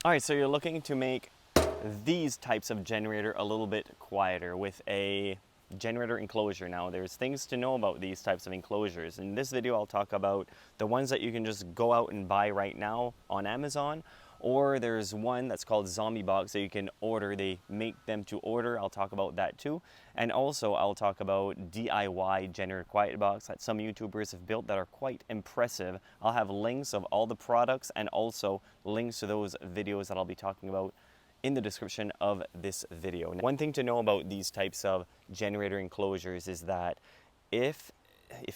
All right, so you're looking to make these types of generator a little bit quieter with a generator enclosure. Now there's things to know about these types of enclosures. In this video I'll talk about the ones that you can just go out and buy right now on Amazon, or there's one that's called Zombie Box that you can order. They make them to order. I'll talk about that too. And also I'll talk about DIY generator quiet box that some YouTubers have built that are quite impressive. I'll have links of all the products and also links to those videos that I'll be talking about in the description of this video. Now, one thing to know about these types of generator enclosures is that if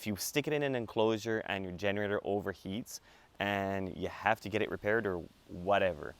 you stick it in an enclosure and your generator overheats and you have to get it repaired or whatever,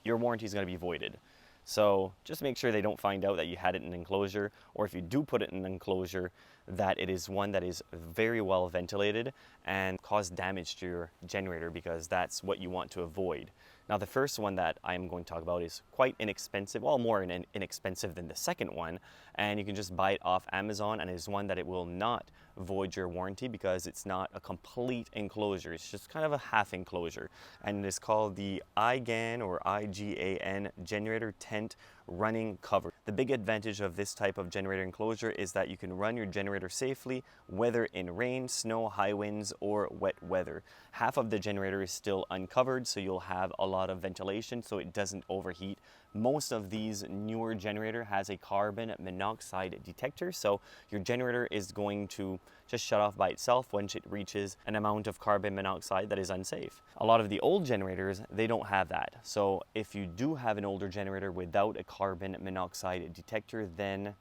your warranty is going to be voided. So just make sure they don't find out that you had it in an enclosure, or if you do put it in an enclosure, that it is one that is very well ventilated and cause damage to your generator, because that's what you want to avoid. Now the first one that I'm going to talk about is quite inexpensive, well, more inexpensive than the second one, and you can just buy it off Amazon, and it is one that it will not void your warranty because it's not a complete enclosure. It's just kind of a half enclosure, and it is called the Igan or IGAN generator tent running cover. The big advantage of this type of generator enclosure is that you can run your generator safely, whether in rain, snow, high winds, or wet weather. Half of the generator is still uncovered, so you'll have a lot of ventilation so it doesn't overheat. Most of these newer generator has a carbon monoxide detector, so your generator is going to just shut off by itself once it reaches an amount of carbon monoxide that is unsafe. A lot of the old generators, they don't have that. So if you do have an older generator without a carbon monoxide detector, then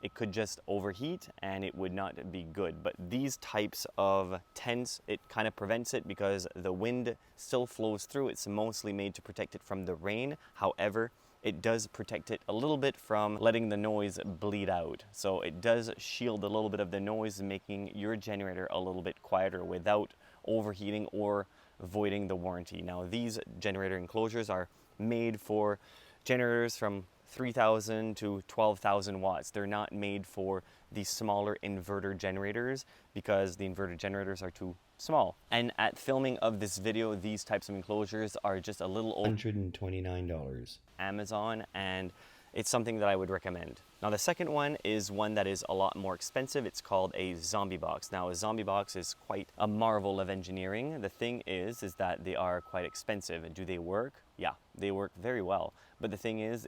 it could just overheat and it would not be good. But these types of tents, it kind of prevents it because the wind still flows through. It's mostly made to protect it from the rain. However, it does protect it a little bit from letting the noise bleed out. So it does shield a little bit of the noise, making your generator a little bit quieter without overheating or voiding the warranty. Now these generator enclosures are made for generators from 3,000 to 12,000 watts. They're not made for the smaller inverter generators because the inverter generators are too small. And at filming of this video, these types of enclosures are just a little over $129 Amazon, and it's something that I would recommend. Now the second one is one that is a lot more expensive. It's called a Zombie Box. Now a Zombie Box is quite a marvel of engineering. The thing is that they are quite expensive. And do they work? Yeah, they work very well. But the thing is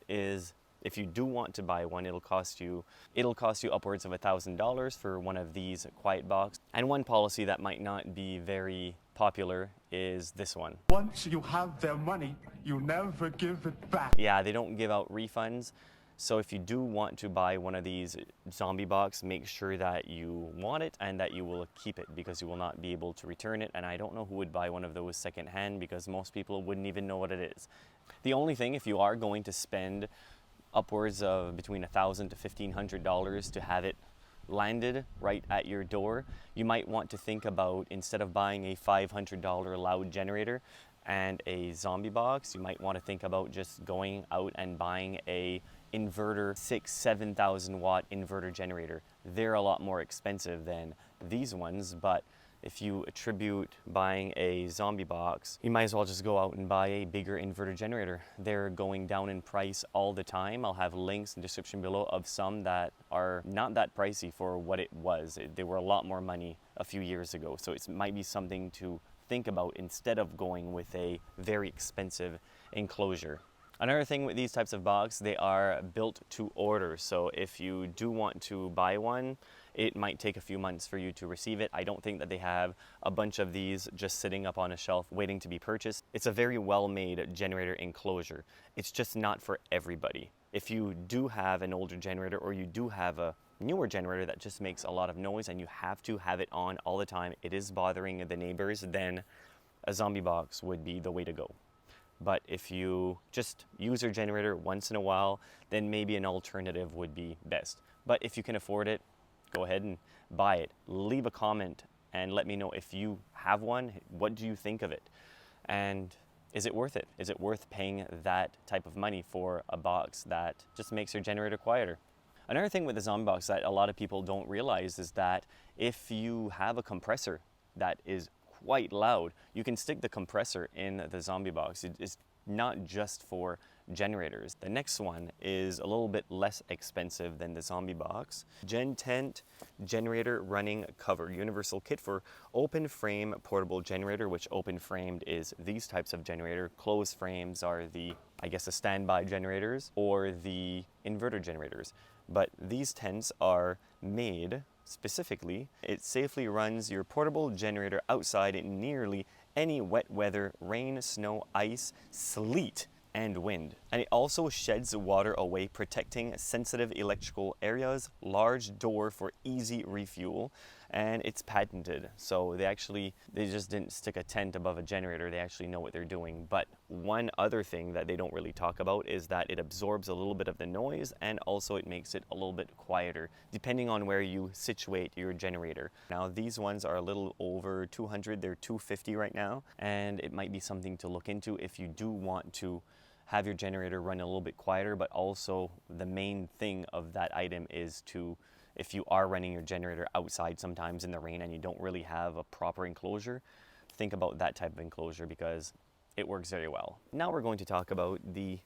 if you do want to buy one, it'll cost you upwards of $1,000 for one of these quiet box. And one policy that might not be very popular is this one. Once you have their money, you never give it back. Yeah, they don't give out refunds. So if you do want to buy one of these Zombie Box, make sure that you want it and that you will keep it, because you will not be able to return it. And I don't know who would buy one of those secondhand, because most people wouldn't even know what it is. The only thing, if you are going to spend upwards of between $1,000 to $1,500 to have it landed right at your door, you might want to think about, instead of buying a $500 loud generator and a Zombie Box, you might want to think about just going out and buying a inverter 6,000-7,000 watt inverter generator. They're a lot more expensive than these ones, but if you attribute buying a Zombie Box, you might as well just go out and buy a bigger inverter generator. They're going down in price all the time. I'll have links in the description below of some that are not that pricey for what it was. They were a lot more money a few years ago. So it might be something to think about instead of going with a very expensive enclosure. Another thing with these types of box, they are built to order. So if you do want to buy one, it might take a few months for you to receive it. I don't think that they have a bunch of these just sitting up on a shelf waiting to be purchased. It's a very well-made generator enclosure. It's just not for everybody. If you do have an older generator, or you do have a newer generator that just makes a lot of noise and you have to have it on all the time, it is bothering the neighbors, then a Zombie Box would be the way to go. But if you just use your generator once in a while, then maybe an alternative would be best. But if you can afford it, go ahead and buy it. Leave a comment and let me know if you have one. What do you think of it? And is it worth it? Is it worth paying that type of money for a box that just makes your generator quieter? Another thing with the Zombie Box that a lot of people don't realize is that if you have a compressor that is quite loud. You can stick the compressor in the zombie box. It's not just for generators. The next one is a little bit less expensive than the zombie box. Gentent generator running cover, universal kit for open frame portable generator, which open framed is these types of generator. Closed frames are the, I guess, the standby generators or the inverter generators. But these tents are made specifically. It safely runs your portable generator outside in nearly any wet weather, rain, snow, ice, sleet, and wind. And it also sheds water away, protecting sensitive electrical areas, large door for easy refuel, and it's patented. So they just didn't stick a tent above a generator. They actually know what they're doing. But one other thing that they don't really talk about is that it absorbs a little bit of the noise, and also it makes it a little bit quieter, depending on where you situate your generator. Now, these ones are a little over 200, they're 250 right now, and it might be something to look into if you do want to have your generator run a little bit quieter. But also the main thing of that item is to, if you are running your generator outside sometimes in the rain and you don't really have a proper enclosure, think about that type of enclosure because it works very well. Now we're going to talk about the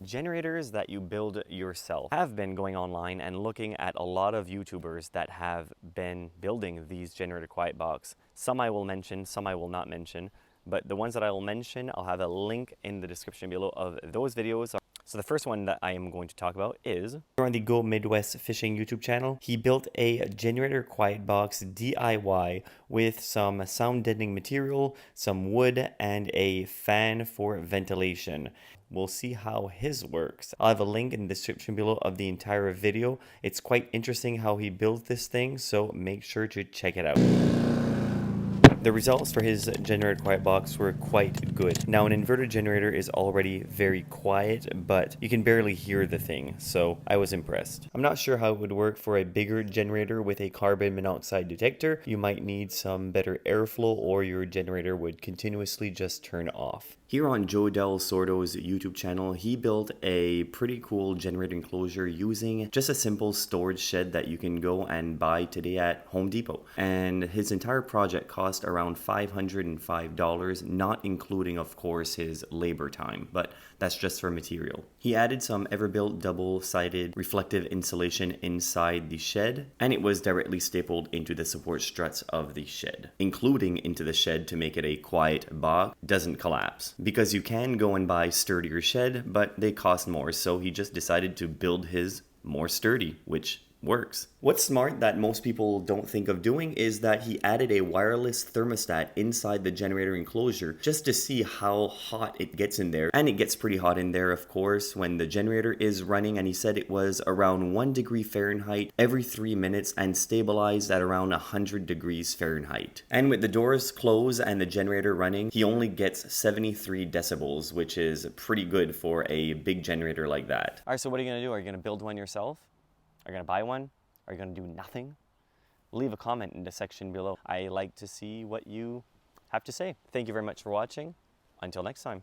generators that you build yourself. I have been going online and looking at a lot of YouTubers that have been building these generator quiet box. Some I will mention, some I will not mention. But the ones that I will mention, I'll have a link in the description below of those videos. So the first one that I am going to talk about is on the Go Midwest Fishing YouTube channel. He built a generator quiet box DIY with some sound deadening material, some wood, and a fan for ventilation. We'll see how his works. I'll have a link in the description below of the entire video. It's quite interesting how he built this thing, so make sure to check it out. The results for his generator quiet box were quite good. Now, an inverter generator is already very quiet, but you can barely hear the thing, so I was impressed. I'm not sure how it would work for a bigger generator with a carbon monoxide detector. You might need some better airflow, or your generator would continuously just turn off. Here on Joe Del Sordo's YouTube channel, he built a pretty cool generator enclosure using just a simple storage shed that you can go and buy today at Home Depot. And his entire project cost around $505, not including, of course, his labor time, but that's just for material. He added some Everbuilt double-sided reflective insulation inside the shed, and it was directly stapled into the support struts of the shed, including into the shed to make it a quiet box, doesn't collapse. Because you can go and buy sturdier shed, but they cost more, so he just decided to build his more sturdy, which works. What's smart that most people don't think of doing is that he added a wireless thermostat inside the generator enclosure just to see how hot it gets in there. And it gets pretty hot in there, of course, when the generator is running, and he said it was around 1 degree Fahrenheit every 3 minutes and stabilized at around 100 degrees Fahrenheit. And with the doors closed and the generator running, he only gets 73 decibels, which is pretty good for a big generator like that. All right, so what are you gonna do? Are you gonna build one yourself? Are you going to buy one? Are you going to do nothing? Leave a comment in the section below. I like to see what you have to say. Thank you very much for watching. Until next time.